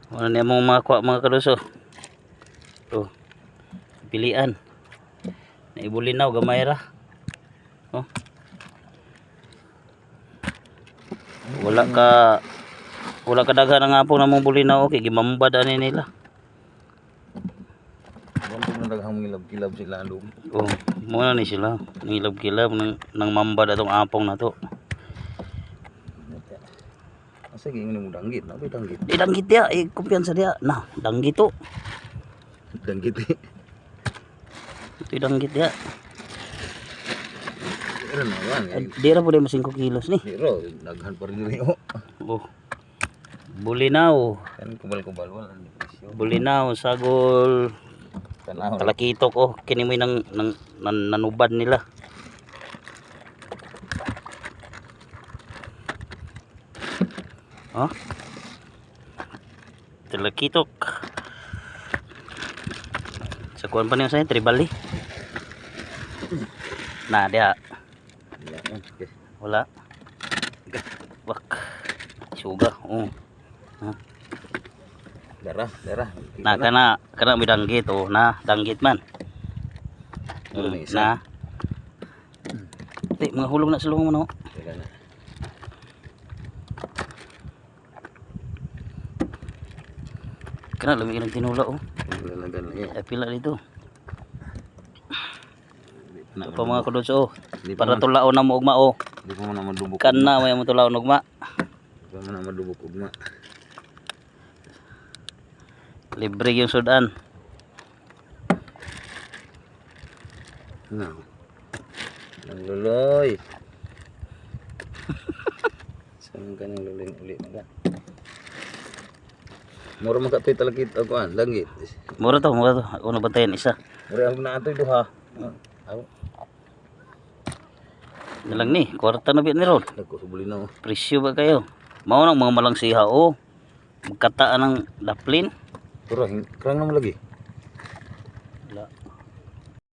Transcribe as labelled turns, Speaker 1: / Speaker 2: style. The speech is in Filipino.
Speaker 1: Wala niya mong makuha mga kaluso. Oh, pilian. Naibulinaw gamay ra. Oh. Wala ka daghan ang apong namong bulinaw okay gimambad ani nila.
Speaker 2: Wala mo daghang ngilab-kilab sila andong.
Speaker 1: Oh, mo na ni sila. Ngilab-kilab nang mambad atong apong na to.
Speaker 2: Sige, ingin mo danggit, nabi danggit.
Speaker 1: Danggit dia, kumpiyansa dia. Nah, danggit to.
Speaker 2: Danggit eh.
Speaker 1: Ito danggit dia.
Speaker 2: Pero na yan.
Speaker 1: Di ra po din 5 kilos ni.
Speaker 2: Pero, daghan pa rin rin oh.
Speaker 1: Oh. Bulinaw.
Speaker 2: Kan kubal-kubal wala ni presyo.
Speaker 1: Bulinaw, sagol,
Speaker 2: Tanaw.
Speaker 1: talakitok oh. Kini mo nang nanubad nila. Oh. Talakitok. Sa kuan pa niyo sa tribal eh. Nah, dia.
Speaker 2: Okay.
Speaker 1: Wala. Wak. Suga. Oh.
Speaker 2: Darah.
Speaker 1: Nah, kana may danggit oh. Nah, danggit man.
Speaker 2: Ano na isa?
Speaker 1: Nah. Mga hulog na sulong mo no.
Speaker 2: Wala na.
Speaker 1: Kana lami ng tinula oh.
Speaker 2: Wala na yan.
Speaker 1: Ay pila dito.
Speaker 2: Na
Speaker 1: Pa mga kudos oh.
Speaker 2: Di pa
Speaker 1: Para tulaon na mo ugma oh.
Speaker 2: Di pa mo na madubok.
Speaker 1: Kana may mo tulaon ugma.
Speaker 2: Di pa mo na madubok ugma.
Speaker 1: Libre yung sudan.
Speaker 2: No. Nang luloy. Saan ka nang luloy ulit na ka? Mura makatoy talakit ako an, langgit.
Speaker 1: Mura to. Ako na bantayan isa.
Speaker 2: Mura ako na atoy duha. Ako.
Speaker 1: Nalang ni, kwarta na bit ni Rod.
Speaker 2: Nagko subuli na oh.
Speaker 1: Presyo ba kayo? Mao nang mga malang siha oh. Magkataan ng daplin.
Speaker 2: Pero krang naman lagi.
Speaker 1: Wala.